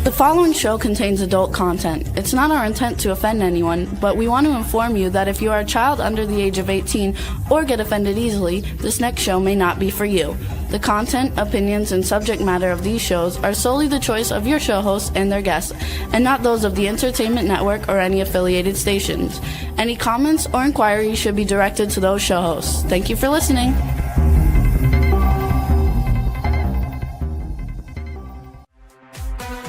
The following show contains adult content. It's not our intent to offend anyone, but we want to inform you that if you are a child under the age of 18 or get offended easily, this next show may not be for you. The content, opinions, and subject matter of these shows are solely the choice of your show hosts and their guests, and not those of the Entertainment Network or any affiliated stations. Any comments or inquiries should be directed to those show hosts. Thank you for listening.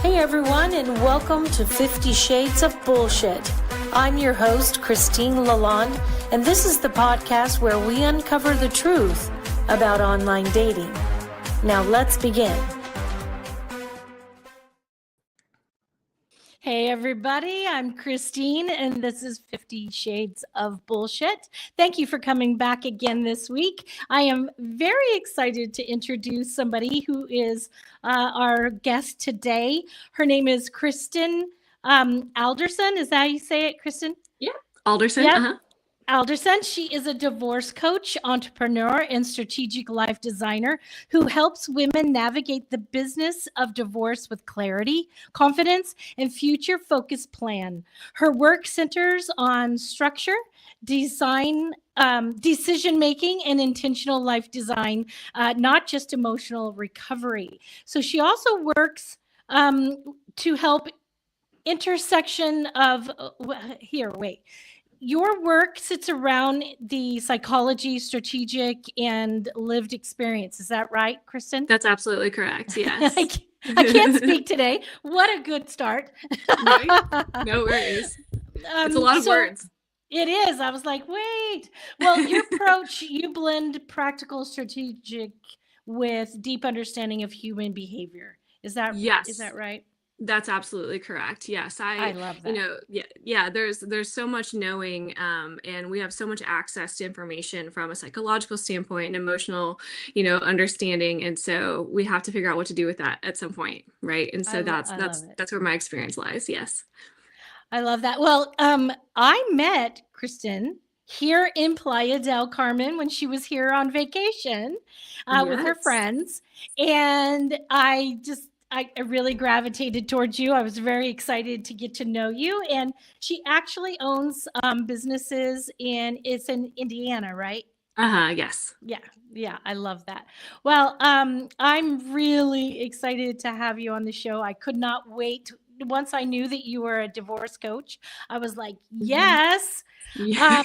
Hey everyone, and welcome to 50 Shades of Bullshit. I'm your host, Christine Lalonde, and this is the podcast where we uncover the truth about online dating. Now let's begin. Hey everybody, I'm Christine, and this is 50 Shades of Bullshit. Thank you for coming back again this week. I am very excited to introduce somebody who is our guest today. Her name is Kristen Alderson. Is that how you say it, Kristen? Yeah, Alderson. Yep. Alderson. She is a divorce coach, entrepreneur, and strategic life designer who helps women navigate the business of divorce with clarity, confidence, and future-focused plan. Her work centers on structure, design, decision-making, and intentional life design, not just emotional recovery. So she also works to help intersection of, your work sits around the psychology, strategic, and lived experience. Is that right, Kristen? That's absolutely correct. Yes. I can't speak today. What a good start. Right? No worries. It's a lot of words. It is. I was like, wait. Well, your approach, you blend practical, strategic with deep understanding of human behavior. Is that yes. Is that right? That's absolutely correct. Yes. I love that. Yeah, there's so much knowing, and we have so much access to information from a psychological standpoint and emotional, understanding. And so we have to figure out what to do with that at some point. Right. And so that's where my experience lies. Yes. I love that. Well, I met Kristen here in Playa del Carmen when she was here on vacation with her friends. And I really gravitated towards you. I was very excited to get to know you. And she actually owns businesses it's in Indiana, right? Yes. Yeah. I love that. Well, I'm really excited to have you on the show. I could not wait. Once I knew that you were a divorce coach, I was like, yes. Yeah.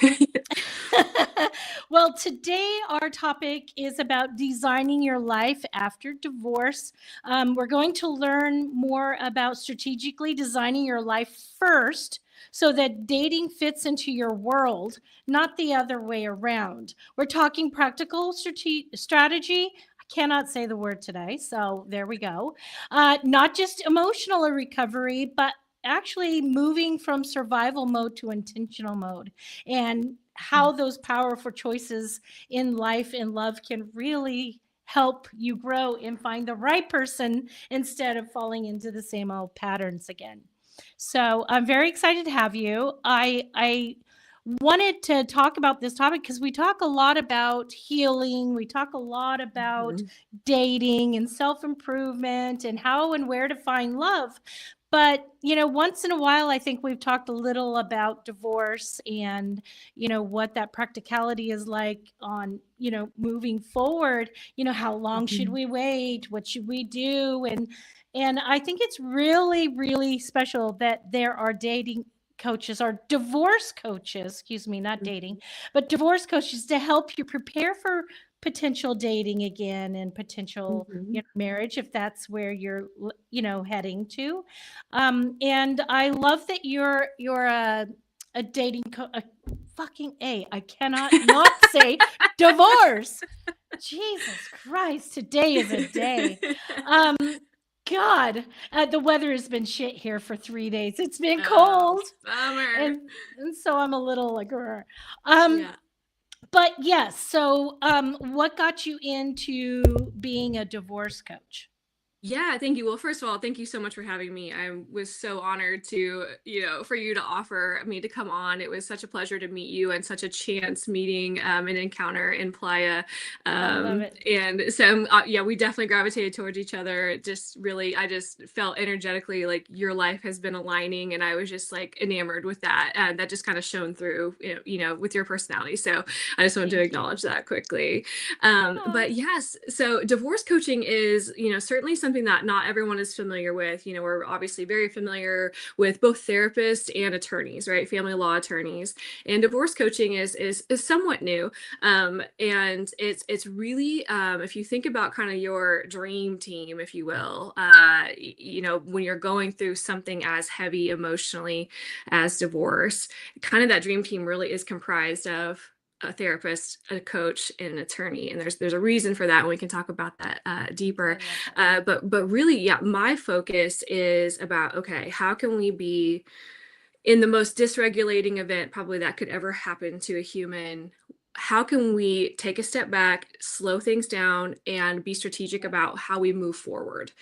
Well, today our topic is about designing your life after divorce. We're going to learn more about strategically designing your life first so that dating fits into your world, not the other way around. We're talking practical strategy. I cannot say the word today, so there we go. Not just emotional recovery, but actually moving from survival mode to intentional mode, and how those powerful choices in life and love can really help you grow and find the right person instead of falling into the same old patterns again. So I'm very excited to have you. I wanted to talk about this topic because we talk a lot about healing. We talk a lot about dating and self-improvement and how and where to find love. But, once in a while, I think we've talked a little about divorce and, what that practicality is like on, moving forward. How long should we wait? What should we do? And I think it's really, really special that there are dating coaches or divorce coaches, not dating, but divorce coaches to help you prepare for potential dating again and potential marriage if that's where you're heading to, and I love that you're a dating I cannot not say divorce. Jesus Christ, today is a day. God, the weather has been shit here for 3 days. It's been cold, summer. and so I'm a little like yeah. But yes, so what got you into being a divorce coach? Yeah, thank you. Well, first of all, thank you so much for having me. I was so honored to, for you to offer me to come on. It was such a pleasure to meet you and such a chance meeting, an encounter in Playa. I love it. And so, yeah, we definitely gravitated towards each other. It just really, I just felt energetically like your life has been aligning, and I was just like enamored with that. And that just kind of shone through, with your personality. So I just wanted to Thank you. acknowledge that quickly. Oh, But yes, so divorce coaching is, certainly something that not everyone is familiar with. We're obviously very familiar with both therapists and attorneys, right? Family law attorneys. And divorce coaching is somewhat new. And it's really, if you think about kind of your dream team, if you will, when you're going through something as heavy emotionally as divorce, kind of that dream team really is comprised of a therapist, a coach, and an attorney, and there's a reason for that, and we can talk about that I deeper. love that. But really, yeah, my focus is about, okay, how can we be in the most dysregulating event probably that could ever happen to a human? How can we take a step back, slow things down, and be strategic Yeah. about how we move forward?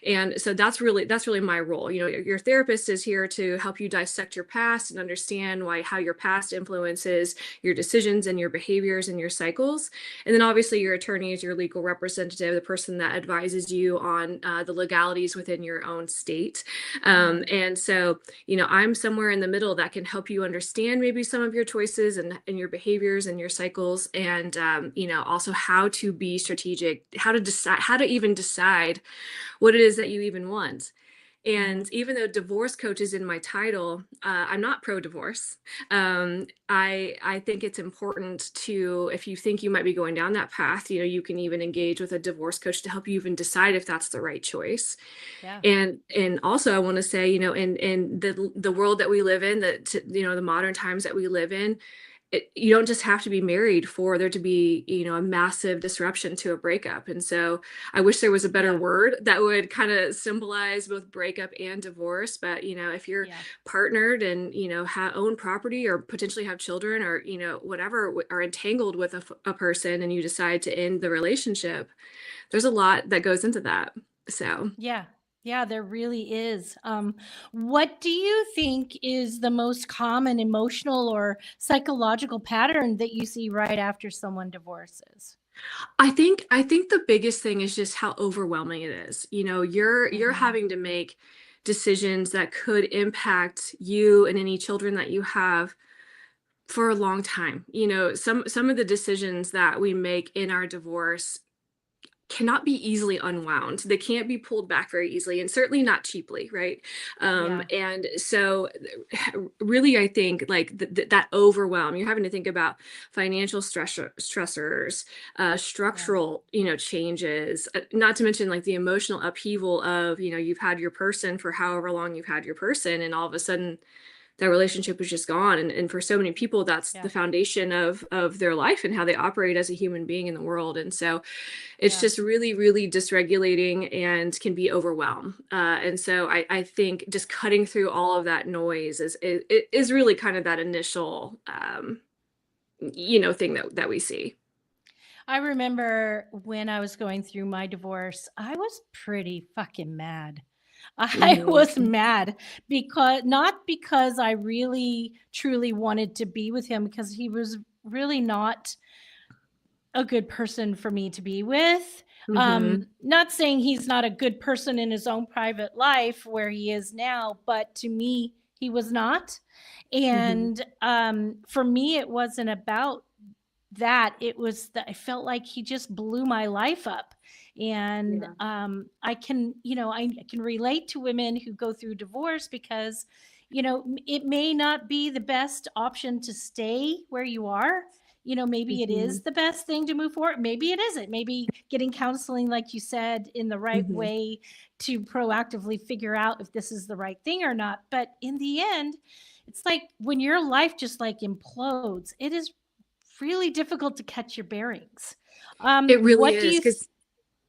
And so that's really my role. Your therapist is here to help you dissect your past and understand how your past influences your decisions and your behaviors and your cycles. And then obviously your attorney is your legal representative, the person that advises you on the legalities within your own state. And so, I'm somewhere in the middle that can help you understand maybe some of your choices and your behaviors and your cycles, and also how to be strategic, how to even decide what it is that you even want. Mm-hmm. And even though divorce coach is in my title, I'm not pro-divorce. I think it's important to, if you think you might be going down that path, you can even engage with a divorce coach to help you even decide if that's the right choice. Yeah. And also I want to say, in the world that we live in, the modern times that we live in, you don't just have to be married for there to be, a massive disruption to a breakup. And so I wish there was a better Yeah. word that would kind of symbolize both breakup and divorce. But, if you're Yeah. partnered and, own property or potentially have children or, whatever, are entangled with a person, and you decide to end the relationship, there's a lot that goes into that. So. Yeah. Yeah, there really is. What do you think is the most common emotional or psychological pattern that you see right after someone divorces? I think the biggest thing is just how overwhelming it is. You're Hmm. having to make decisions that could impact you and any children that you have for a long time. Some of the decisions that we make in our divorce cannot be easily unwound. They can't be pulled back very easily, and certainly not cheaply, right? Yeah. And so really I think like that overwhelm, you're having to think about financial stressors, Yeah. structural, changes, not to mention like the emotional upheaval of, you've had your person for however long you've had your person, and all of a sudden that relationship is just gone. And for so many people, that's the Yeah. foundation of their life and how they operate as a human being in the world. And so it's Yeah. just really, really dysregulating and can be overwhelmed. And so I think just cutting through all of that noise is really kind of that initial, thing that we see. I remember when I was going through my divorce, I was pretty fucking mad. I was Mhm. mad because not because I really truly wanted to be with him, because he was really not a good person for me to be with. Mhm. Not saying he's not a good person in his own private life where he is now, but to me, he was not. Mhm. And for me, it wasn't about that. It was that I felt like he just blew my life up. And Yeah. I can, I can relate to women who go through divorce because, it may not be the best option to stay where you are. Maybe it is Mhm. the best thing to move forward. Maybe it isn't. Maybe getting counseling, like you said, in the right Mhm. way to proactively figure out if this is the right thing or not. But in the end, it's like when your life just like implodes, it is really difficult to catch your bearings. It really What do is, you because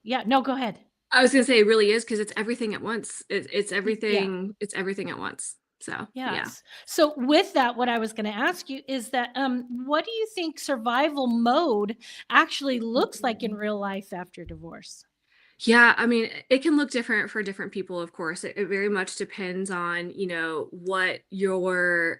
Yeah, no, go ahead. I was gonna say it really is because it's everything at once. It's Yeah. everything. It's everything at once. So yeah. Yes. So with that, what I was going to ask you is that what do you think survival mode actually looks like in real life after divorce? Yeah, I mean, it can look different for different people, of course. It very much depends on, what your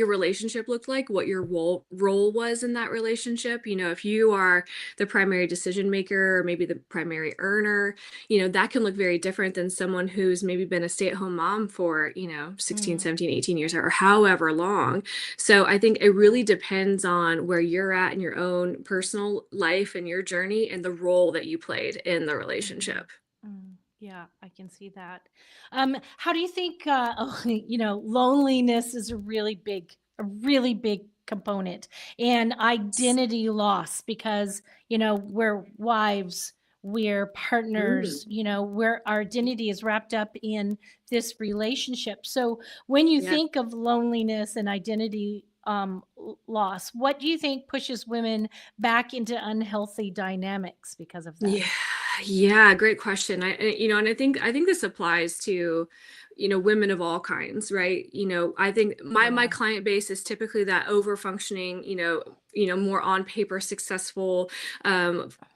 relationship looked like, what your role was in that relationship. If you are the primary decision maker or maybe the primary earner, that can look very different than someone who's maybe been a stay-at-home mom for, 16, Mm, 17, 18 years or however long. So I think it yeah. really depends on where you're at in your own personal life and your journey and the role that you played in the Mhm. relationship. Yeah, I can see that. How do you think, loneliness is a really big component, and identity loss because, we're wives, we're partners, Mm, where our identity is wrapped up in this relationship. So when you yeah. think of loneliness and identity loss, what do you think pushes women back into unhealthy dynamics because of that? Yeah. Yeah, great question. And I think this applies to, women of all kinds, right? I think my Yeah. client base is typically that over functioning, more on paper successful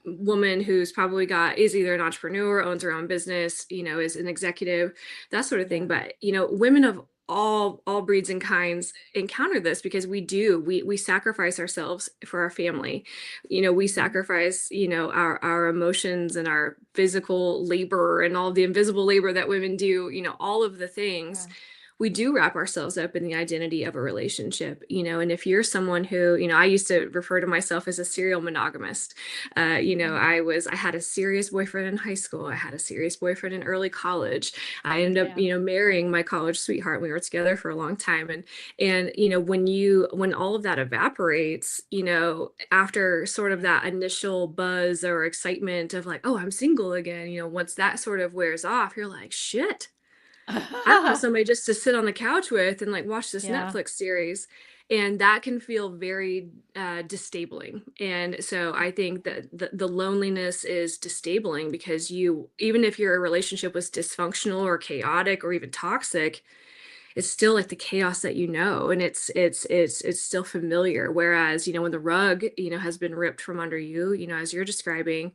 woman who's probably is either an entrepreneur, owns her own business, is an executive, that sort of thing. Yeah. But, women of all breeds and kinds encounter this because we sacrifice ourselves for our family. We Mhm. sacrifice, our emotions and our physical labor and all the invisible labor that women do, all of the things. Yeah. We do wrap ourselves up in the identity of a relationship, and if you're someone who, I used to refer to myself as a serial monogamist. Mhm. I had a serious boyfriend in high school. I had a serious boyfriend in early college. I ended up, Yeah. marrying my college sweetheart. We were together for a long time. And when all of that evaporates, after sort of that initial buzz or excitement of like, oh, I'm single again, once that sort of wears off, you're like, shit, I don't have somebody just to sit on the couch with and like watch this Yeah. Netflix series. And that can feel very disabling. And so I think that the loneliness is disabling because even if your relationship was dysfunctional or chaotic or even toxic, it's still like the chaos that and it's still familiar. Whereas, when the rug, has been ripped from under you, as you're describing,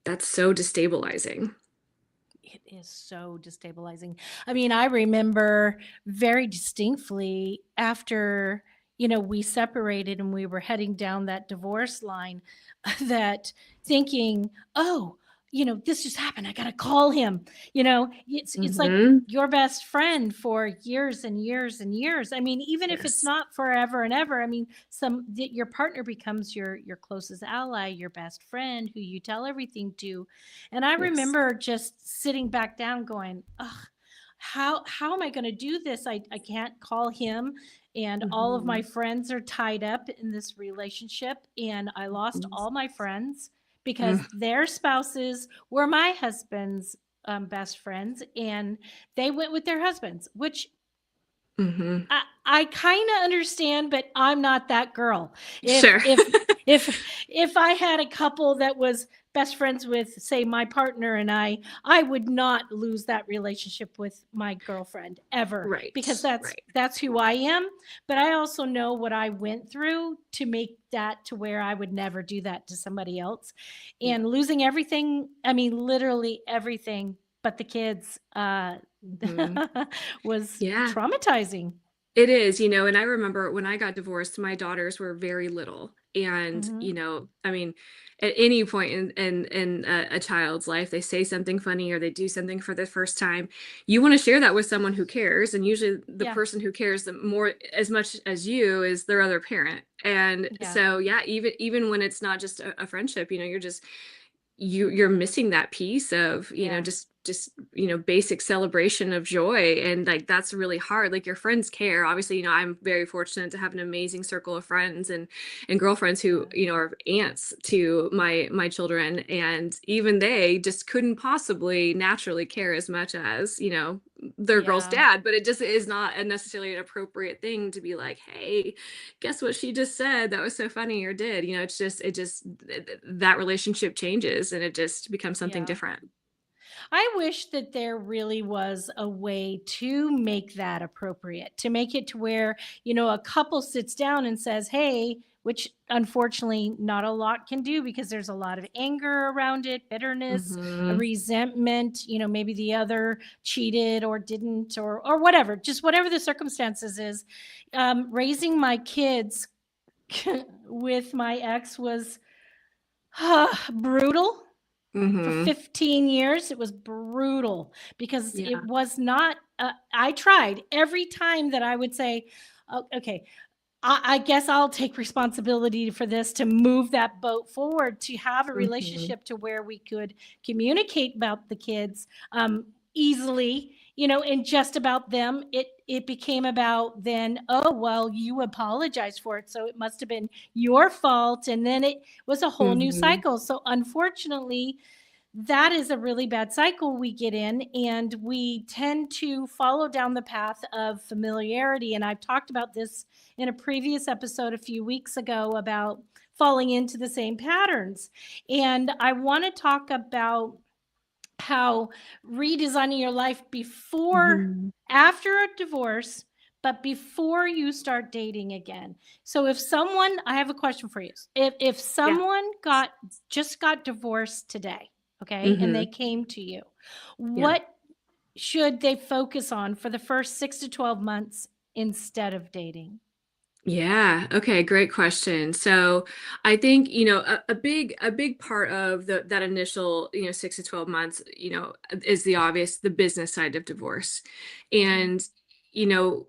that's so destabilizing. It is so destabilizing. I mean, I remember very distinctly after, we separated and we were heading down that divorce line, that thinking, "Oh, this just happened. I got to call him." It's like Hmm. your best friend for years and years and years. I mean, even if it's Yes. not forever and ever, I mean, your partner becomes your closest ally, your best friend who you tell everything to. And I Yes. remember just sitting back down going, ugh, how am I going to do this? I can't call him. And all of my Hmm. friends are tied up in this relationship. And I lost all my friends because Mm-hmm. their spouses were my husband's best friends. And they went with their husbands, which Mm-hmm. I kind of understand, but I'm not that girl. If Sure. if if if I had a couple that was best friends with, say, my partner and I would not lose that relationship with my girlfriend ever because Right. Right. that's who I am. But I also know what I went through to make that to where I would never do that to somebody else. Yeah. And losing everything, I mean, literally everything but the kids, Hmm. was Yeah. traumatizing. It is, and I remember when I got divorced, my daughters were very little. And, Mhm. I mean, at any point in a child's life, they say something funny or they do something for the first time. You want to share that with someone who cares. And usually the Yeah, person who cares the more as much as you is their other parent. And yeah, so yeah, even when it's not just a friendship, you're missing that piece of yeah, just basic celebration of joy, and like that's really hard. Like your friends care, obviously. I'm very fortunate to have an amazing circle of friends and girlfriends who yeah, are aunts to my children, and even they just couldn't possibly naturally care as much as their girl's yeah, dad. But it just is not a necessarily an appropriate thing to be like, hey, guess what she just said, that was so funny, or did. That relationship changes and it just becomes something yeah. different. I wish that there really was a way to make that appropriate, to make it to where, a couple sits down and says, "Hey, which unfortunately not a lot can do because there's a lot of anger around it, bitterness, a Mhm. resentment, maybe the other cheated or didn't or whatever, just whatever the circumstances is. Raising my kids with my ex was brutal. For Mhm. 15 years, it was brutal because it Yeah. was not, I tried every time that I would say, "Oh, okay, I guess I'll take responsibility for this to move that boat forward, to have a Mhm. relationship to where we could communicate about the kids easily, and just about them. It became about then, oh, well, you apologized for it, so it must have been your fault. And then it was a whole new Mhm. cycle. So unfortunately, that is a really bad cycle we get in, and we tend to follow down the path of familiarity. And I've talked about this in a previous episode a few weeks ago about falling into the same patterns. And I want to talk about how redesigning your life Mhm. after a divorce, but before you start dating again. So I have a question for you. If Yeah. someone just got divorced today, okay, and they Mhm. came to you, Yeah. what should they focus on for the first 6 to 12 months instead of dating? Yeah. Okay. Great question. So I think, a big part of that initial, 6 to 12 months, is the business side of divorce. Mhm. And, you know,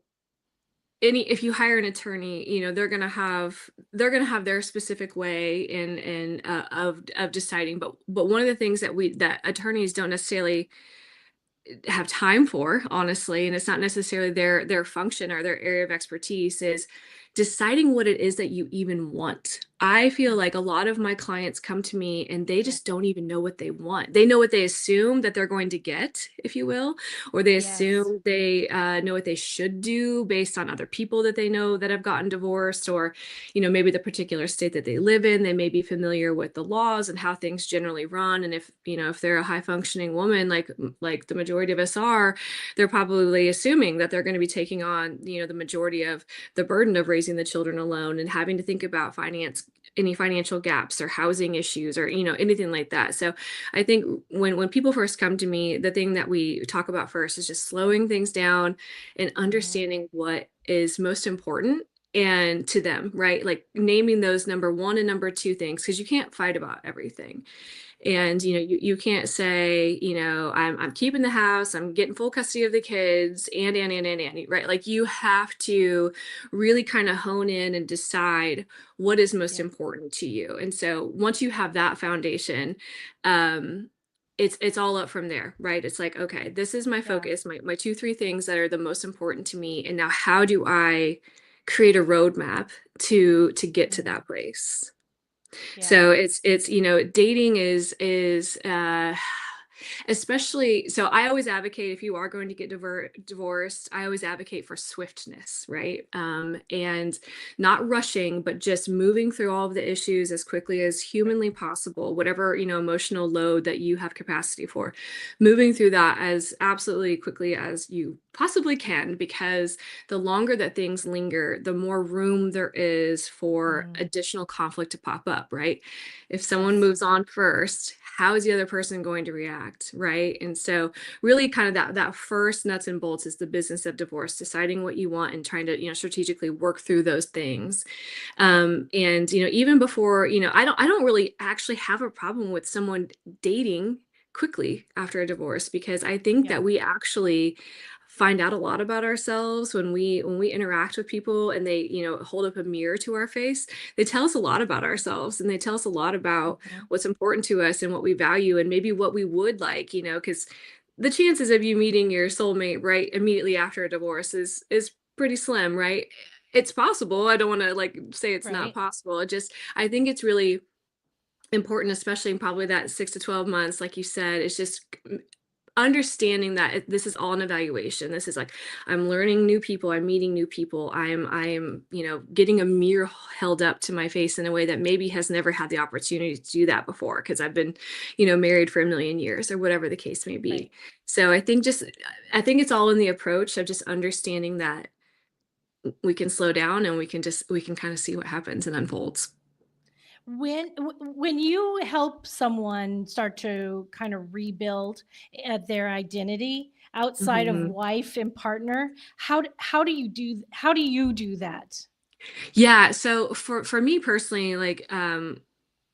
if you hire an attorney, they're gonna have their specific way of deciding. But one of the things that attorneys don't necessarily have time for, honestly, and it's not necessarily their function or their area of expertise, is deciding what it is that you even want. I feel like a lot of my clients come to me and they Yeah. just don't even know what they want. They know what they assume that they're going to get, if you will, or they Yes. assume they know what they should do based on other people that they know that have gotten divorced, or maybe the particular state that they live in. They may be familiar with the laws and how things generally run, and if they're a high functioning woman, like the majority of us are, they're probably assuming that they're going to be taking on the majority of the burden of raising the children alone and having to think about any financial gaps or housing issues or anything like that. So I think when people first come to me, the thing that we talk about first is just slowing things down and Mhm. understanding what is most important and to them, right? Like naming those number one and number two things, because you can't fight about everything. Right. And you can't say, I'm keeping the house, I'm getting full custody of the kids, and right? Like you have to really kind of hone in and decide what is most Yeah. important to you. And so once you have that foundation, um, it's all up from there, right? It's like, okay, this is my Yeah. focus, my two, three things that are the most important to me. And now how do I create a roadmap to get to Mhm. that place? Yeah. So it's dating is especially, so I always advocate, if you are going to get divorced, I always advocate for swiftness, right? And not rushing, but just moving through all of the issues as quickly as Right. humanly possible, whatever emotional load that you have capacity for, moving through that as absolutely quickly as you possibly can, because the longer that things linger, the more room there is for Mhm. additional conflict to pop up, right? If someone Yes. moves on first, how is the other person going to react, right? And so really kind of that first nuts and bolts is the business of divorce, deciding what you want and trying to, strategically work through those things. Right. And even before, I don't really actually have a problem with someone dating quickly after a divorce, because I think Yeah. that we actually find out a lot about ourselves when we interact with people, and they hold up a mirror to our face. They tell us a lot about ourselves, and they tell us a lot about Mhm. what's important to us and what we value and maybe what we would like, because the chances of you meeting your soulmate right immediately after a divorce is pretty slim, right? It's possible. I don't want to like say it's not Right. possible. I think it's really important, especially in probably that 6 to 12 months, like you said. It's just understanding that this is all an evaluation. This is like, I'm learning new people, I'm meeting new people, I'm getting a mirror held up to my face in a way that maybe has never had the opportunity to do that before, because I've been married for a million years, or whatever the case may be. Right. So I think it's all in the approach of just understanding that we can slow down and we can kind of see what happens and unfolds. When you help someone start to kind of rebuild their identity outside of Mhm. wife and partner, how do you do that? Yeah, so for me personally, like,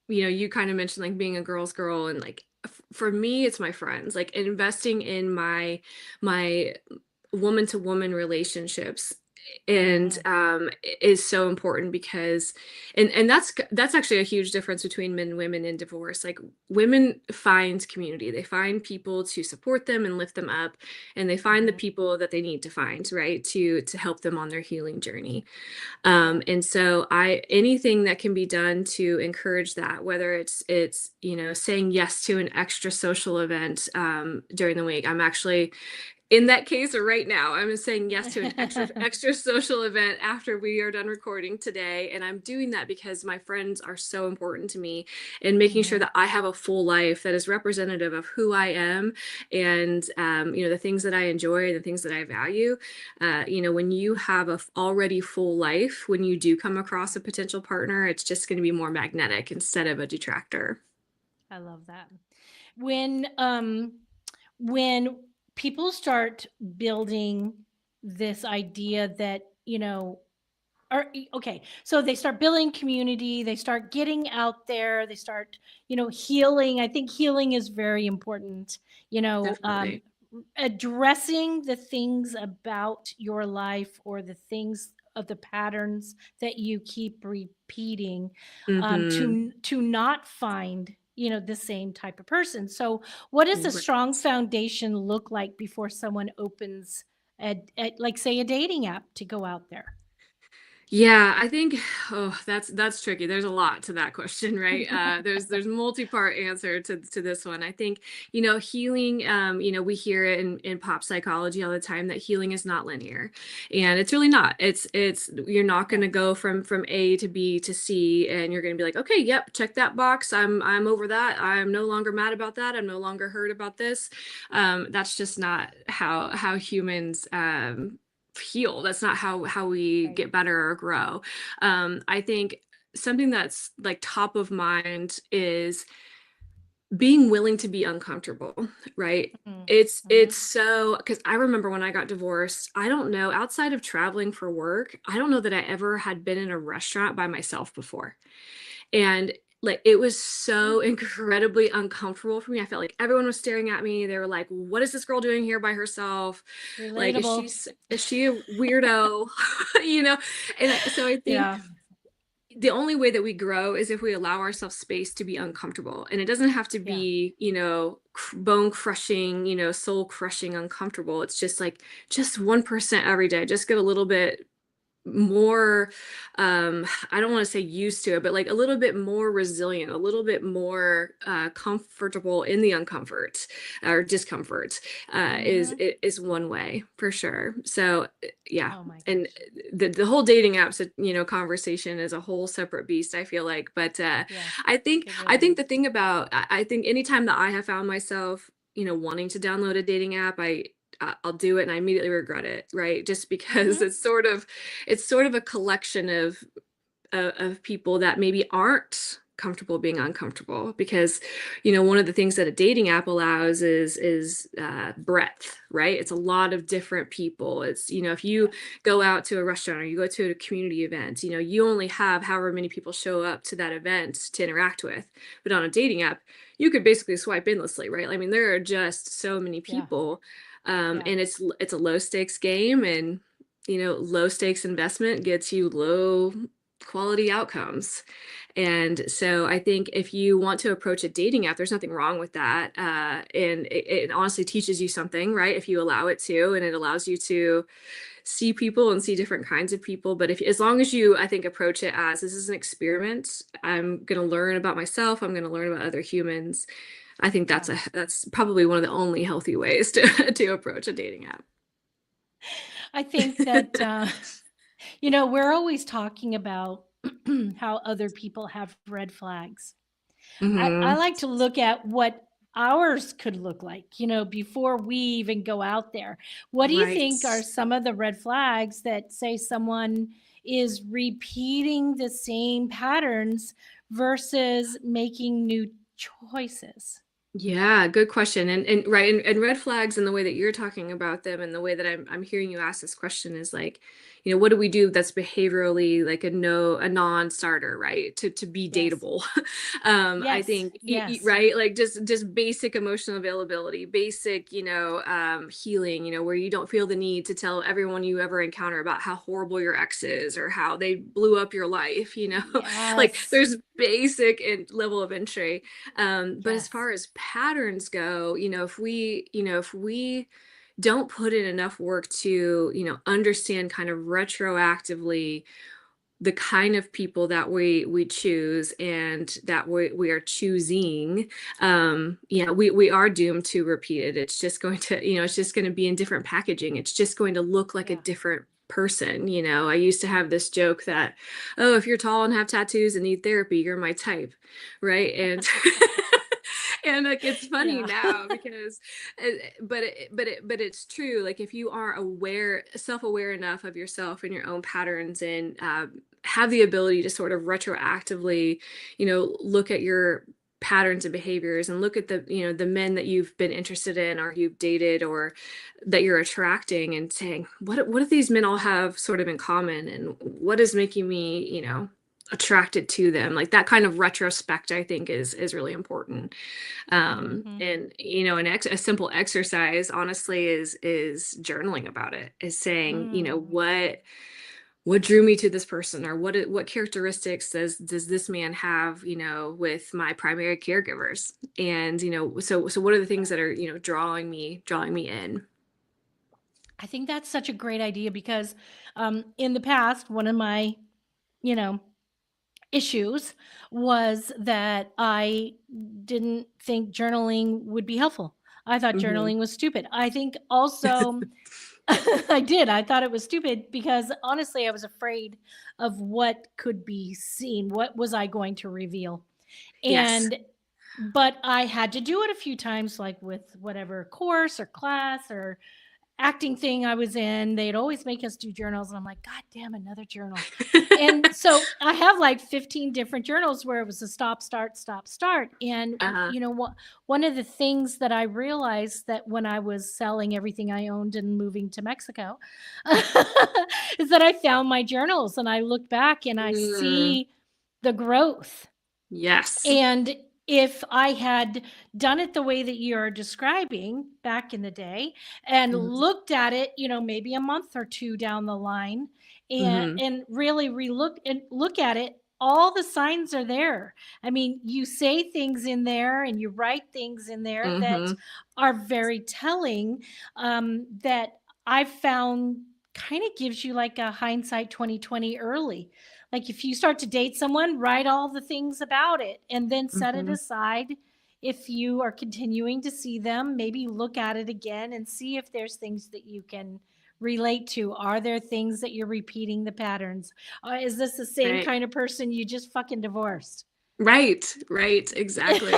you kind of mentioned like being a girl's girl, and like for me, it's my friends, like investing in my woman to woman relationships, and Mm, is so important because and that's actually a huge difference between men and women in divorce. Like, women find community, they find people to support them and lift them up, and they find the mhm. people that they need to find, right, to help them on their healing journey. Yeah. And so I anything that can be done to encourage that, whether it's saying yes to an extra social event during the week. I'm actually in that case right now. I'm saying yes to an extra social event after we are done recording today, and I'm doing that because my friends are so important to me, and making sure Mhm. that I have a full life that is representative of who I am, and the things that I enjoy, the things that I value. When you have a already full life, when you do come across a potential partner, it's just going to be more magnetic instead of a detractor. I love that. When people start building this idea that, okay, so they start building community, they start getting out there, they start, healing. I think healing is very important, you know, um, Definitely. addressing the things about your life or the things of the patterns that you keep repeating, Mm-hmm. to not find, the same type of person. So what does a strong Right. foundation look like before someone opens like, say, a dating app to go out there? Yeah, I think, oh, that's tricky. There's a lot to that question, right? There's multi-part answer to this one. I think, healing, we hear it in pop psychology all the time that healing is not linear. And it's really not. It's you're not Yeah. gonna go from A to B to C, and you're gonna be like, okay, yep, check that box. I'm over that. I'm no longer mad about that. I'm no longer hurt about this. That's just not how humans heal. That's not how we Right. get better or grow. I think something that's like top of mind is being willing to be uncomfortable, right? Mhm. It's Mhm. so, because I remember when I got divorced, I don't know, outside of traveling for work, I don't know that I ever had been in a restaurant by myself before. And like, it was so incredibly uncomfortable for me. I felt like everyone was staring at me. They were like, what is this girl doing here by herself? Like, Relatable. is she a weirdo? you know? So I think Yeah. the only way that we grow is if we allow ourselves space to be uncomfortable. And it doesn't have to Yeah. be, bone crushing, soul crushing uncomfortable. It's just like just 1% every day. Just get a little bit more, I don't want to say used to it, but like a little bit more resilient, a little bit more comfortable in the uncomfort or discomfort, Mhm. is one way for sure. So yeah. Oh my And gosh. the whole dating apps, conversation is a whole separate beast, I feel like. But Yeah, I think it I really think the is. thing about, I think anytime that I have found myself, wanting to download a dating app, I'll do it and I immediately regret it, right? Just because Mhm. it's sort of a collection of people that maybe aren't comfortable being uncomfortable, because one of the things that a dating app allows is breadth, right? It's a lot of different people. It's, if you Yeah. go out to a restaurant or you go to a community event, you only have however many people show up to that event to interact with. But on a dating app, you could basically swipe endlessly, right? I mean, there are just so many Yeah. people, Yeah. and it's a low stakes game, and low stakes investment gets you low quality outcomes. And so I think if you want to approach a dating app, there's nothing wrong with that. And it honestly teaches you something, right? If you allow it to, and it allows you to see people and see different kinds of people. But if, as long as you, I think, approach it as this is an experiment, I'm going to learn about myself, I'm going to learn about other humans. I think Yeah. that's probably one of the only healthy ways to to approach a dating app. I think that we're always talking about how other people have red flags. I Hmm. like to look at what ours could look like, before we even go out there. What do you Right. think are some of the red flags that say someone is repeating the same patterns versus making new choices? Yeah, good question. And right, and red flags and the way that you're talking about them and the way that I'm hearing you ask this question is like, what do we do that's behaviorally like a non-starter, right? To be Yes. dateable. I Yes. think Yes. right, like just basic emotional availability, basic, healing, where you don't feel the need to tell everyone you ever encounter about how horrible your ex is or how they blew up your life, like Yes. there's basic and level of entry. But as Yes. far as patterns go, if we don't put in enough work to, understand kind of retroactively the kind of people that we choose and that we are choosing, we are doomed to repeat it. It's just going to, it's just going to be in different packaging. It's just going to look like a Yeah. different person. I used to have this joke that, oh, if you're tall and have tattoos and need therapy, you're my type, right? And and like it's funny Yeah. now because but it's true. Like if you are self-aware enough of yourself and your own patterns and have the ability to sort of retroactively look at your patterns and behaviors and look at the men that you've been interested in or you've dated or that you're attracting and saying what do these men all have sort of in common and what is making me attracted to them. Like that kind of retrospect I think is really important. Mhm. And a simple exercise honestly is journaling about it, is saying Mm. what drew me to this person, or what characteristics does this man have with my primary caregivers, and so what are the things that are drawing me in. I think that's such a great idea because in the past, one of my, you know, issues was that I didn't think journaling would be helpful. I thought Hmm. journaling was stupid. I think also I did. I thought it was stupid because honestly, I was afraid of what could be seen. What was I going to reveal? Yes. And but I had to do it a few times, like with whatever course or class or acting thing I was in. They'd always make us do journals, and I'm like, God damn, another journal. And so I have like 15 different journals where it was a stop, start, stop, start. And Uh-huh. one of the things that I realized that when I was selling everything I owned and moving to Mexico is that I found my journals and I look back and I Mm, see the growth. yes. And if I had done it the way that you're describing back in the day and Hmm. looked at it, maybe a month or two down the line and Hmm. really relook and look at it, all the signs are there. I mean, you say things in there and you write things in there that Hmm. are very telling, that I've found kind of gives you like a hindsight 2020 early. Like if you start to date someone, write all the things about it and then set it Hmm. aside. If you are continuing to see them, maybe look at it again and see if there's things that you can relate to. Are there things that you're repeating the patterns? Is this the same Right. kind of person you just fucking divorced? Right, exactly.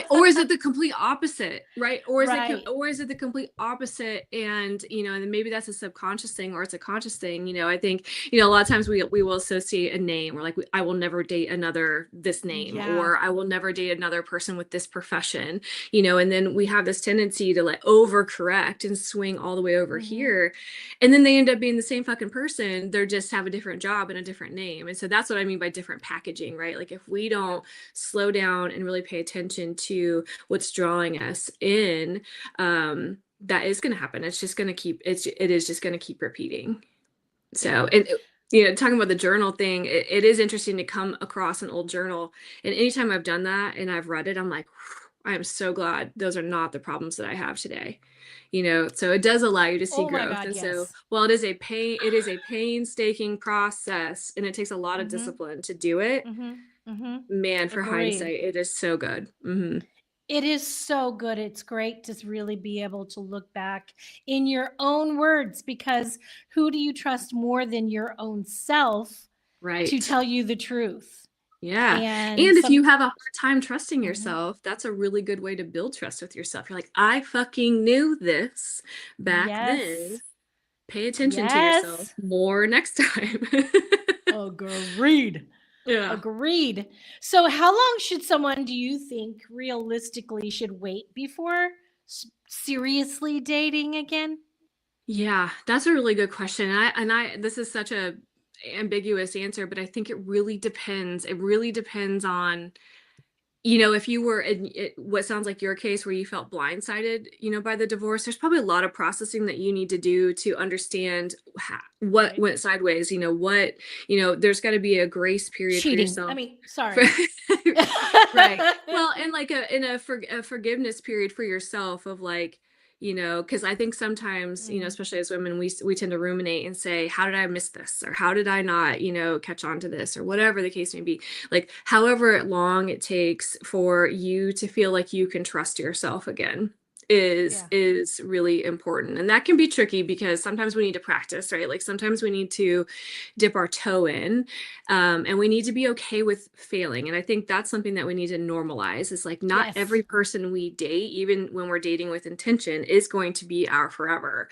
Or is it the complete opposite, right? Right. Or is it the complete opposite? And and then maybe that's a subconscious thing, or it's a conscious thing. I think a lot of times we will associate a name, or like I will never date another this name, Yeah. or I will never date another person with this profession. And then we have this tendency to like overcorrect and swing all the way over Hmm. here, and then they end up being the same fucking person. They just have a different job and a different name. And so that's what I mean by different packaging, right? Like if we don't slow down and really pay attention to what's drawing us in, that is going to happen. It's just going to keep, it is just going to keep repeating. Yeah. So, and talking about the journal thing, it is interesting to come across an old journal. And anytime I've done that and I've read it, I'm like, I am so glad those are not the problems that I have today. So it does allow you to see Oh my growth. God, And so yes. while it is a painstaking process and it takes a lot of Hmm. discipline to do it, Hmm. Hmm. man, for Agreed. hindsight, it is so good. Hmm. It is so good. It's great to really be able to look back in your own words because who do you trust more than your own self to Right. tell you the truth? Yeah. And And if you some, have a hard time trusting Mhm. yourself, that's a really good way to build trust with yourself. You're like, I fucking knew this back then. Yes, Pay attention to yourself yes, more next time. agreed. Yeah. Agreed. So, how long should someone, do you think, realistically should wait before seriously dating again? Yeah, that's a really good question. And I this is such a ambiguous answer, but I think it really depends. It really depends on, if you were in what sounds like your case where you felt blindsided, by the divorce, there's probably a lot of processing that you need to do to understand what Right. went sideways, there's got to be a grace period for Cheating. I yourself. mean, For- sorry. Right. Well, and like a forgiveness period for yourself of like, because I think sometimes, Mhm. especially as women, we tend to ruminate and say, how did I miss this? Or how did I not, catch on to this? Or whatever the case may be. Like, however long it takes for you to feel like you can trust yourself again is Yeah. is really important. And that can be tricky because sometimes we need to practice, right? Like sometimes we need to dip our toe in, and we need to be okay with failing. And I think that's something that we need to normalize. Is like not Yes. every person we date, even when we're dating with intention, is going to be our forever.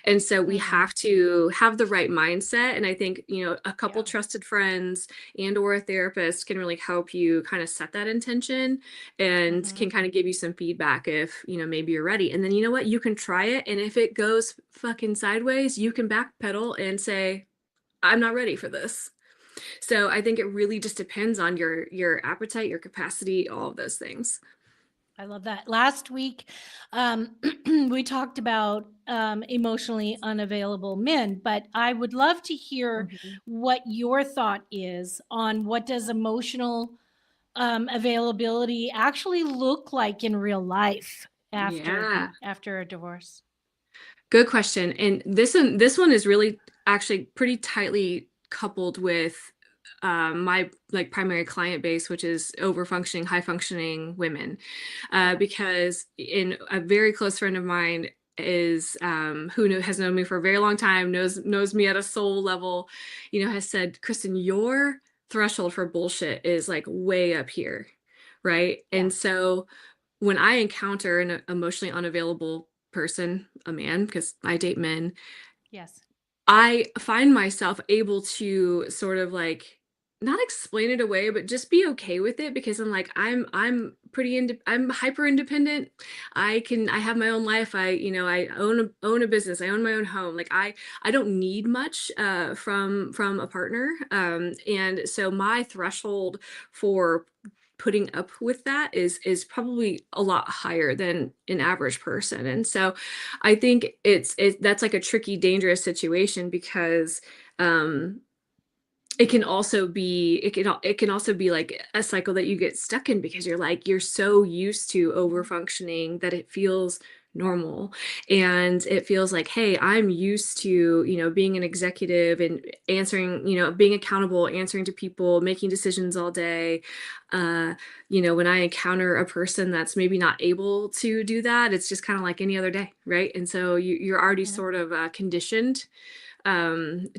And so we Mhm. have to have the right mindset. And I think, a couple Yeah. trusted friends and or a therapist can really help you kind of set that intention and Mhm. can kind of give you some feedback if, maybe you're ready. And then you know what? You can try it. And if it goes fucking sideways, you can backpedal and say, I'm not ready for this. So I think it really just depends on your appetite, your capacity, all of those things. I love that. Last week, we talked about emotionally unavailable men, but I would love to hear Mhm. what your thought is on what does emotional availability actually look like in real life Yeah. after a divorce. Good question. And this one is really actually pretty tightly coupled with my like primary client base, which is over functioning, high functioning women. Yeah. Because in a very close friend of mine is has known me for a very long time, knows me at a soul level, has said, Kristen, your threshold for bullshit is like way up here. Right. Yeah. And so when I encounter an emotionally unavailable person, a man, because I date men, Yes. I find myself able to sort of like not explain it away, but just be okay with it because I'm like, I'm hyper independent. I have my own life. I own a business. I own my own home. Like I don't need much from a partner. And so my threshold for putting up with that is probably a lot higher than an average person. And so I think that's like a tricky, dangerous situation because um it can also be like a cycle that you get stuck in because you're so used to over Mhm. functioning that it feels normal, and it feels like, hey, I'm used to being an executive and answering, being accountable, answering to people, making decisions all day. uh when I encounter a person that's maybe not able to do that, it's just kind of like any other day, right? And so you're already Mhm. sort of conditioned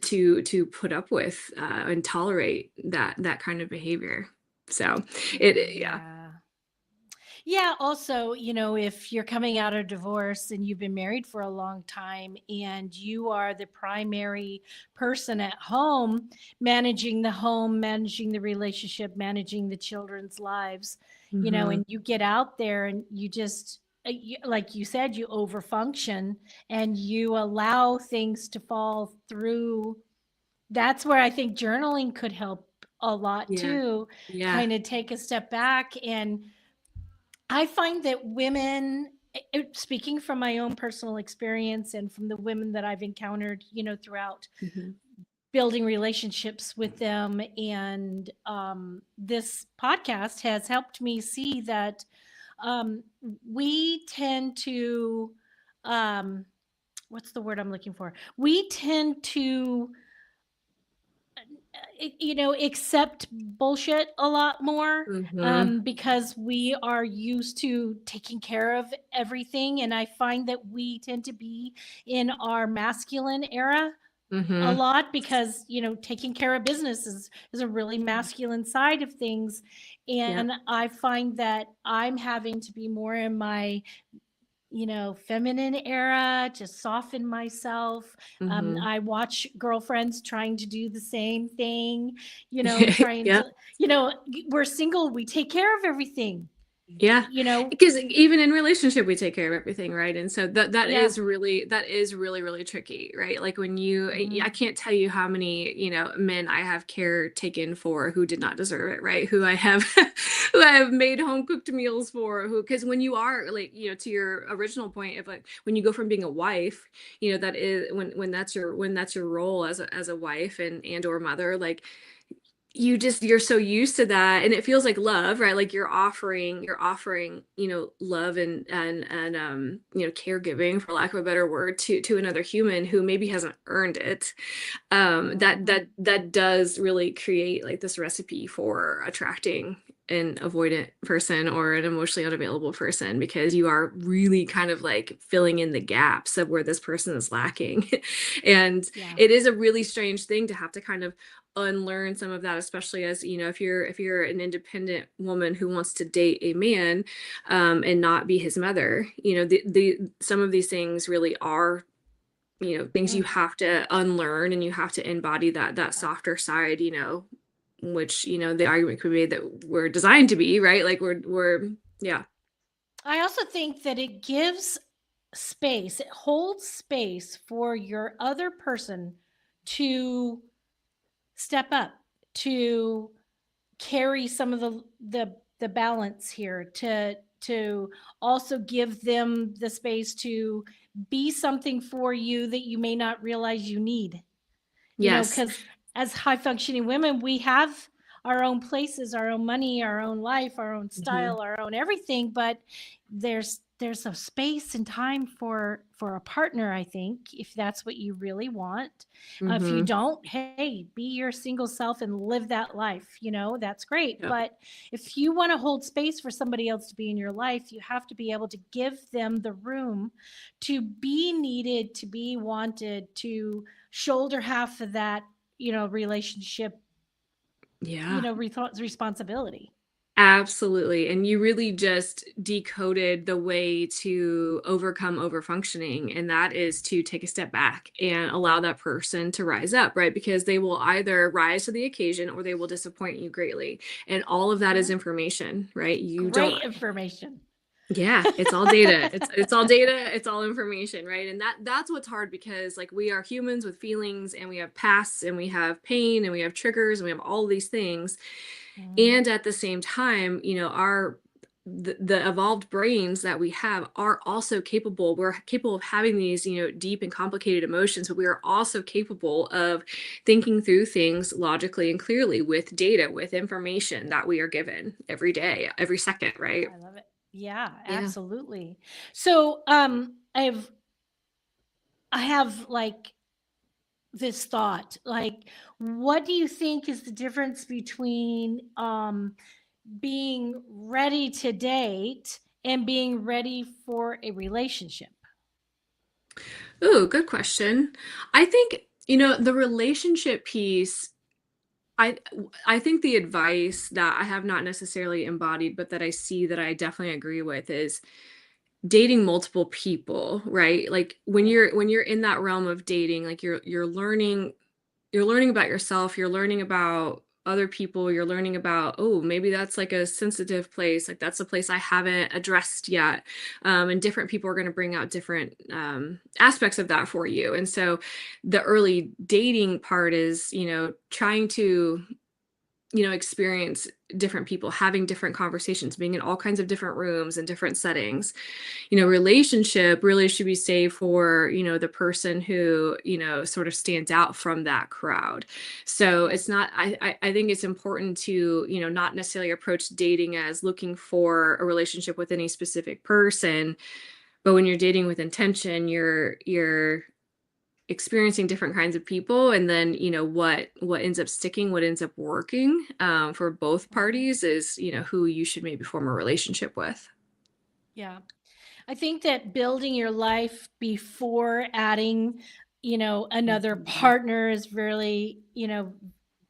to put up with and tolerate that kind of behavior. So yeah. Yeah. Yeah. Also, if you're coming out of divorce and you've been married for a long time and you are the primary person at home, managing the relationship, managing the children's lives, Hmm. and you get out there and you just, like you said, you overfunction and you allow things to fall through. That's where I think journaling could help a lot Yeah. too. Yeah. Kind of take a step back. And I find that women, speaking from my own personal experience and from the women that I've encountered, throughout Hmm. building relationships with them, and this podcast has helped me see that um, we tend to, um, what's the word I'm looking for? We tend to accept bullshit a lot more Hmm. because we are used to taking care of everything. And I find that we tend to be in our masculine era a lot because, taking care of business is a really masculine side of things. And I find that I'm having to be more in my, feminine era to soften myself. I watch girlfriends trying to do the same thing, trying to, we're single, we take care of everything. Yeah, because even in relationship, we take care of everything, right? And so that is really really tricky, right? Like when I can't tell you how many, men I have care taken for who did not deserve it, right? Who I have who I have made home cooked meals for, because when you are like, to your original point of like when you go from being a wife, that is when that's your role as a wife and or mother, like you're so used to that, and it feels like love, right? Like you're offering love and caregiving, for lack of a better word, to another human who maybe hasn't earned it. That does really create like this recipe for attracting an avoidant person or an emotionally unavailable person, because you are really kind of like filling in the gaps of where this person is lacking. And it is a really strange thing to have to kind of unlearn some of that, especially as if you're an independent woman who wants to date a man and not be his mother. Some of these things really are things you have to unlearn, and you have to embody that softer side, which the argument could be made that we're designed to be, right? Like we're I also think that it gives space, it holds space for your other person to step up, to carry some of the balance here, to also give them the space to be something for you that you may not realize you need. Because as high functioning women, we have our own places, our own money, our own life, our own style, our own everything, but there's a space and time for a partner, I think, if that's what you really want. If you don't, hey, be your single self and live that life, that's great. But if you want to hold space for somebody else to be in your life, you have to be able to give them the room to be needed, to be wanted, to shoulder half of that, relationship, responsibility. Absolutely. And you really just decoded the way to overcome overfunctioning. And that is to take a step back and allow that person to rise up, right? Because they will either rise to the occasion or they will disappoint you greatly. And all of that is information, right? Great information. Yeah, it's all data. It's all data. It's all information, right? And that's what's hard, because like we are humans with feelings, and we have pasts, and we have pain, and we have triggers, and we have all these things. And at the same time, the evolved brains that we have are also capable. We're capable of having these, deep and complicated emotions, but we are also capable of thinking through things logically and clearly with data, with information that we are given every day, every second, right? I love it. Yeah, absolutely. So, I have like this thought, like, what do you think is the difference between being ready to date and being ready for a relationship? Ooh, good question. I think, the relationship piece, I think the advice that I have not necessarily embodied, but that I see that I definitely agree with, is dating multiple people, right? Like when you're in that realm of dating, like you're learning about yourself, you're learning about other people, you're learning about, oh, maybe that's like a sensitive place, like that's a place I haven't addressed yet. And different people are going to bring out different aspects of that for you. And so the early dating part is, trying to experience different people, having different conversations, being in all kinds of different rooms and different settings. Relationship really should be saved for, the person who, sort of stands out from that crowd. So it's not, I think it's important to, not necessarily approach dating as looking for a relationship with any specific person, but when you're dating with intention, you're experiencing different kinds of people, and then what ends up sticking, what ends up working for both parties is who you should maybe form a relationship with. Yeah, I think that building your life before adding another Mhm. partner is really,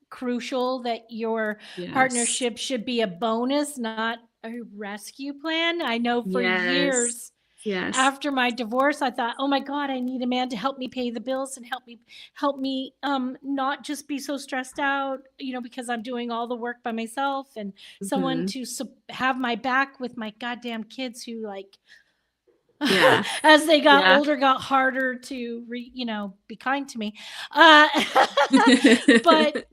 crucial, that your Yes. partnership should be a bonus, not a rescue plan. I know for Yes. years Yes. after my divorce, I thought, oh my God, I need a man to help me pay the bills and help me not just be so stressed out, because I'm doing all the work by myself, and someone Mhm. to have my back with my goddamn kids who, like, Yeah. as they got Yeah. older, got harder to be kind to me. Uh, but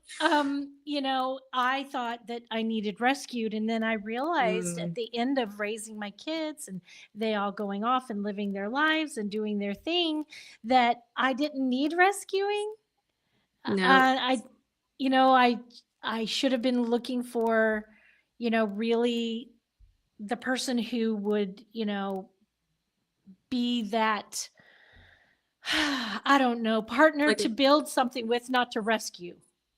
I thought that I needed rescued, and then I realized at Mm, the end of raising my kids and they all going off and living their lives and doing their thing, that I didn't need rescuing. no. I you know I should have been looking for, really the person who would, be that I don't know, partner Like to build something with, not to rescue.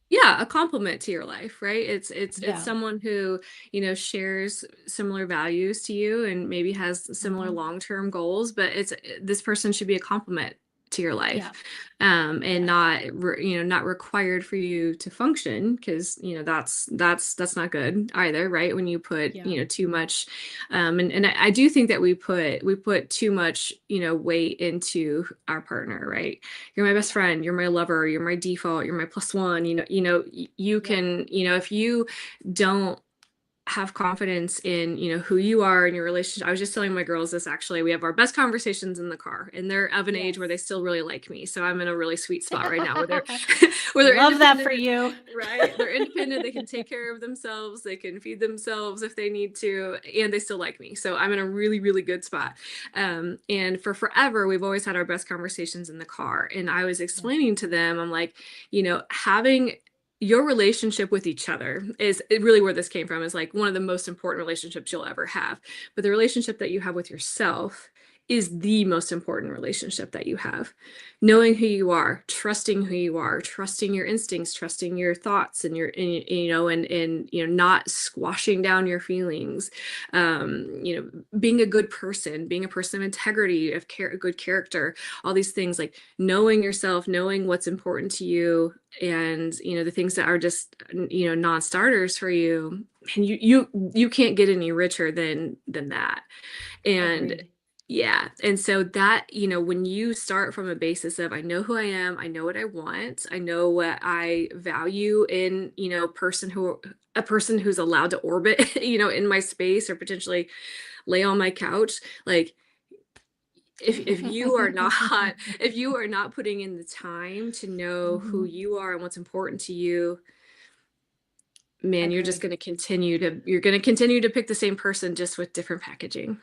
yeah, a compliment to your life, right? It's Yeah. someone who, shares similar values to you and maybe has similar Mhm. long-term goals, but this person should be a compliment to your life. Yeah. And Yeah. not required for you to function, because, that's not good either, right? When you put, Yeah. too much and I do think that we put too much, weight into our partner, right? You're my best friend, you're my lover, you're my default, you're my plus one, you Yep. can, if you don't have confidence in, who you are in your relationship. I was just telling my girls this, actually. We have our best conversations in the car, and they're of an age where they Yes. still really like me. So I'm in a really sweet spot right now where they're where they're Love that for independent, you. right? They're independent, they can take care of themselves, they can feed themselves if they need to, and they still like me. So I'm in a really, really good spot. And for forever, we've always had our best conversations in the car. And I was Yeah. explaining to them, I'm like, having your relationship with each other is really where this came from, is like one of the most important relationships you'll ever have. But the relationship that you have with yourself is the most important relationship that you have. Knowing who you are, trusting who you are, trusting your instincts, trusting your thoughts, and not squashing down your feelings. Being a good person, being a person of integrity, of good character, all these things, like knowing yourself, knowing what's important to you, and the things that are just non-starters for you, and you can't get any richer than that. And Agreed. yeah, and so that, when you start from a basis of, I know who I am, I know what I want, I know what I value in, a person who's allowed to orbit in my space, or potentially lay on my couch, like, if you are not if you are not putting in the time to know who Mhm. you are and what's important to you, man, Agree. you're going to continue to pick the same person, just with different packaging.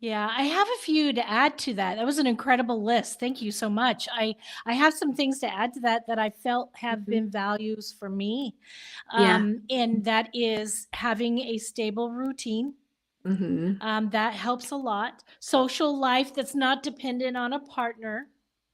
Yeah, I have a few to add to that. That was an incredible list. Thank you so much. I have some things to add to that I felt have Mhm. been values for me. Yeah. And that is having a stable routine. Mhm. That helps a lot. Social life that's not dependent on a partner.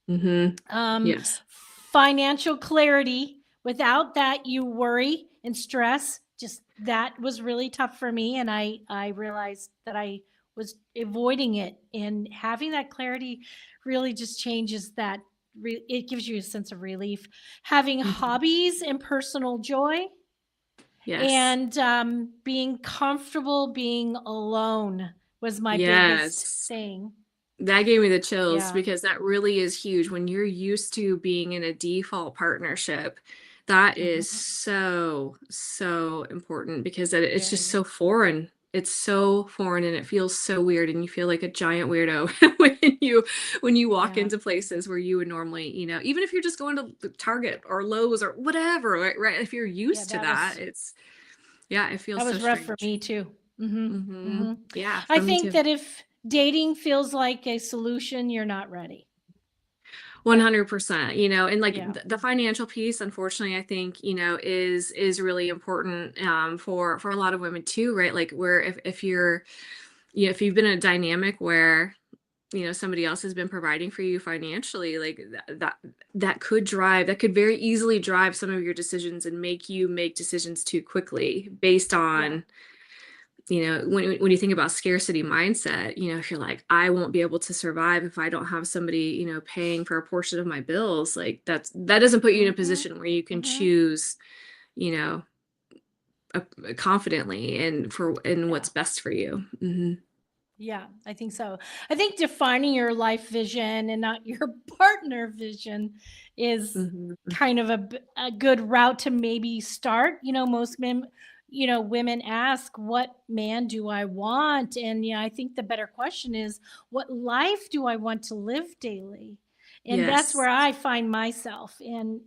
Mhm. Um, Yes. Financial clarity. Without that, you worry and stress. Just that was really tough for me, and I realized that I was avoiding it. And having that clarity really just changes that. It gives you a sense of relief. Having Mhm. hobbies and personal joy, Yes. and being comfortable being alone was my biggest Yes. thing. That gave me the chills, Yeah. because that really is huge when you're used to being in a default partnership. That is Mhm. so, so important, because it's just Very. so foreign. It's so foreign, and it feels so weird, and you feel like a giant weirdo when you walk Yeah. into places where you would normally, even if you're just going to the Target or Lowe's or whatever, right? Right? If you're Yeah, used to that that, was yeah, it feels that so was rough for strange. me too. Mhm. Mm-hmm. Mhm. Yeah, I for me think too. that if dating feels like a solution, you're not ready. That 100%, and like yeah. the financial piece, unfortunately, I think, is really important, for a lot of women too, right? Like, where if you're, if you've been in a dynamic where, somebody else has been providing for you financially, like that could very easily drive some of your decisions and make you make decisions too quickly based Yeah. on when you think about scarcity mindset, if you're like, I won't be able to survive if I don't have somebody, paying for a portion of my bills, like that doesn't put you in a position where you can choose, you know, confidently and what's best for you. Yeah, I think so. I think defining your life vision and not your partner vision is kind of a good route to maybe start. Most men, women ask, what man do I want? And I think the better question is, what life do I want to live daily? And that's Yes. where I find myself. And,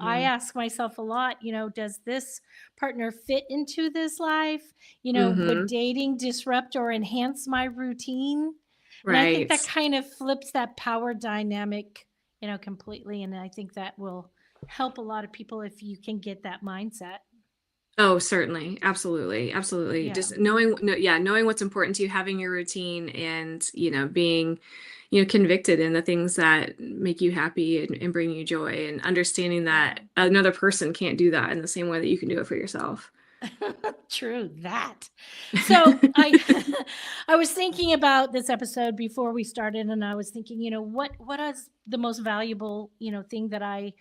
I ask myself a lot, does this partner fit into this life? Would dating disrupt or enhance my routine? And I think Right. that kind of flips that power dynamic, completely. And I think that will help a lot of people if you can get that mindset. Oh, certainly. Absolutely. Absolutely. Yeah. Just knowing what's important to you, having your routine and, being, convicted in the things that make you happy and bring you joy, and understanding that another person can't do that in the same way that you can do it for yourself. True that. So I I was thinking about this episode before we started, and I was thinking, what is the most valuable, thing that I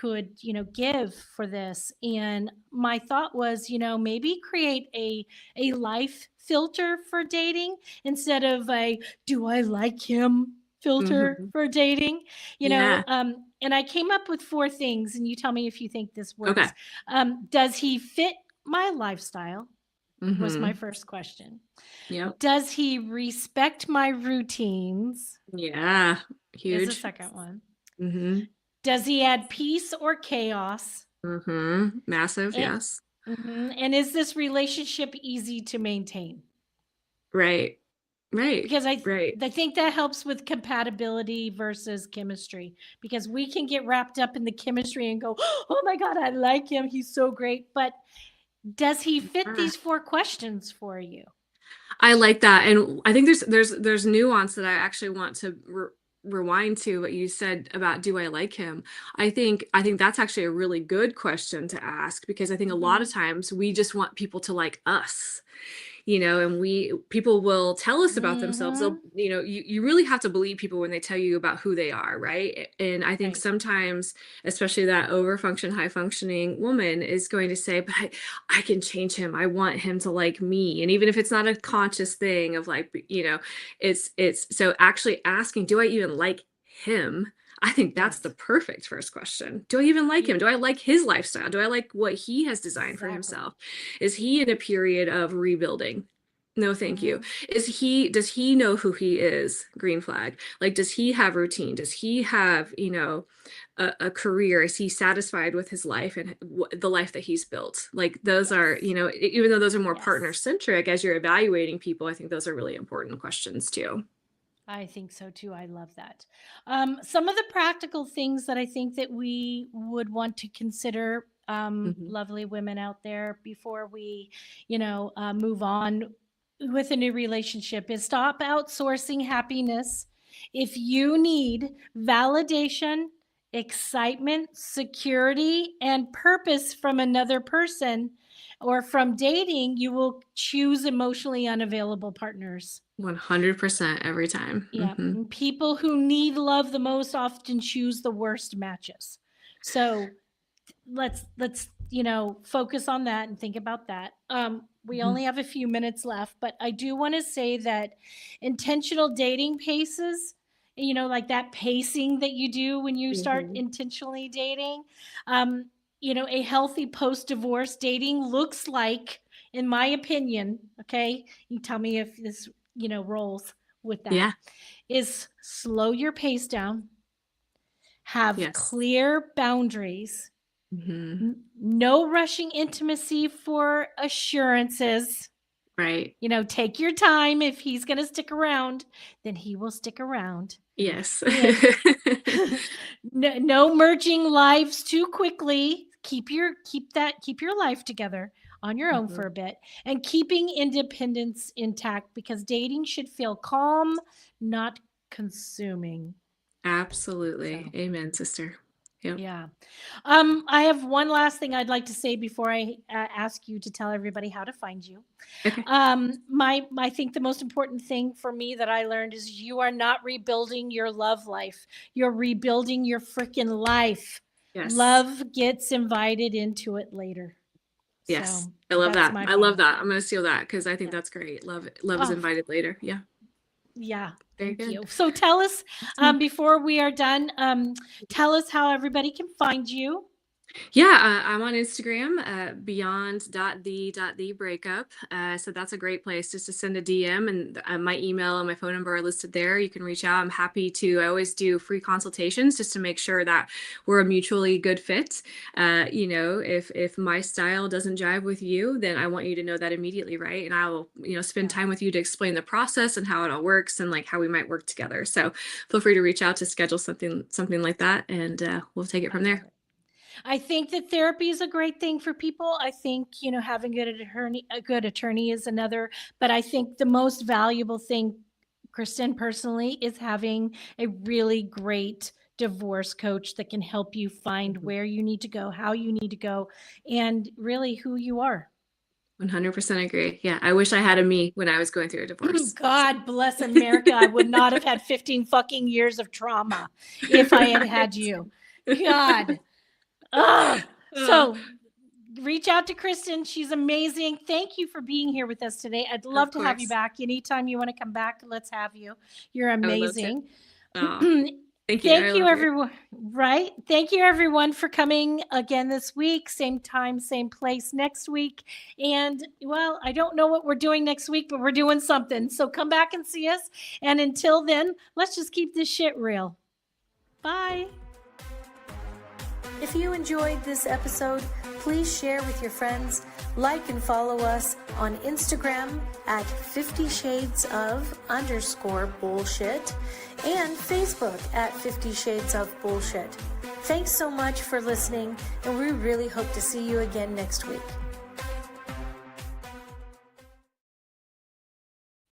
could, give for this? And my thought was, maybe create a life filter for dating instead of a do I like him filter for dating, Yeah. and I came up with 4 things, and you tell me if you think this Okay. works. Does he fit my lifestyle? Was my Mm-hmm. first question. Yep. Does he respect my routines? Yeah. Is Huge. the second one. Mm-hmm. Does he add peace or chaos? Mm-hmm. Massive. And, Yes. and is this relationship easy to maintain? Right. Right. Because I Right. think that helps with compatibility versus chemistry, because we can get wrapped up in the chemistry and go, oh my God, I like him. He's so great. But does he fit these 4 questions for you? I like that. And I think there's nuance that I actually want to rewind to what you said about, do I like him? I think that's actually a really good question to ask, because I think a lot of times we just want people to like us. And people will tell us about themselves. They'll, you really have to believe people when they tell you about who they are, right? And I think sometimes, especially that overfunction, high functioning woman is going to say, but I can change him. I want him to like me. And even if it's not a conscious thing of like, it's so actually asking, do I even like him? I think that's the perfect first question. Do I even like him? Do I like his lifestyle? Do I like what he has designed for himself? Is he in a period of rebuilding? No, thank you. Does he know who he is? Green flag. Like, does he have routine? Does he have, a career? Is he satisfied with his life and the life that he's built? Like, those are, even though those are more partner centric, as you're evaluating people, I think those are really important questions too. I think so too. I love that. Some of the practical things that I think that we would want to consider, lovely women out there, before we, move on with a new relationship, is stop outsourcing happiness. If you need validation, excitement, security, and purpose from another person or from dating, you will choose emotionally unavailable partners. 100% every time. Yeah. And people who need love the most often choose the worst matches. So let's focus on that and think about that. We only have a few minutes left, but I do want to say that intentional dating paces, like that pacing that you do when you start intentionally dating, a healthy post-divorce dating looks like, in my opinion, okay, you tell me if this, rolls with that, Yeah. is slow your pace down, have clear boundaries, no rushing intimacy for assurances. Right. Take your time. If he's going to stick around, then he will stick around. Yes. No merging lives too quickly. Keep your life together on your own for a bit, and keeping independence intact, because dating should feel calm, not consuming. Absolutely. So. Amen, sister. Yeah. Yeah. I have one last thing I'd like to say before I ask you to tell everybody how to find you. Okay. I think the most important thing for me that I learned is you are not rebuilding your love life. You're rebuilding your freaking life. Yes. Love gets invited into it later. Yes. So I love that's that. my I love final. that. I'm going to steal that because I think Yeah. that's great. Love is Oh, invited later. Yeah. yeah. Very Thank good. you. So tell us, Awesome. before we are done, tell us how everybody can find you. Yeah, I'm on Instagram, beyond.the.breakup. So that's a great place just to send a DM, and my email and my phone number are listed there. You can reach out. I'm happy to. I always do free consultations just to make sure that we're a mutually good fit. If my style doesn't jive with you, then I want you to know that immediately, right? And I will, spend Yeah. time with you to explain the process and how it all works and like how we might work together. So feel free to reach out to schedule something like that, and we'll take it I from love there. it. I think that therapy is a great thing for people. I think, having a good attorney is another, but I think the most valuable thing, Kristen, personally, is having a really great divorce coach that can help you find Mhm. where you need to go, how you need to go, and really who you are. 100% agree. Yeah, I wish I had a me when I was going through a divorce. So. God bless America. I would not have had 15 fucking years of trauma if I had had Right. you. God. Ugh. Uh, So reach out to Kristen. She's amazing. Thank you for being here with us today. I'd of love to have you course. back. Anytime you want to come back, let's have you. You're I would love to. amazing. Oh, thank you. I Thank you, love you. everyone. Right. Thank you, everyone, for coming again this week. Same time, same place next week. And well, I don't know what we're doing next week, but we're doing something. So come back and see us. And until then, let's just keep this shit real. Bye. If you enjoyed this episode, please share with your friends, like and follow us on Instagram at 50 Shades of _bullshit and Facebook at 50 Shades of Bullshit. Thanks so much for listening, and we really hope to see you again next week.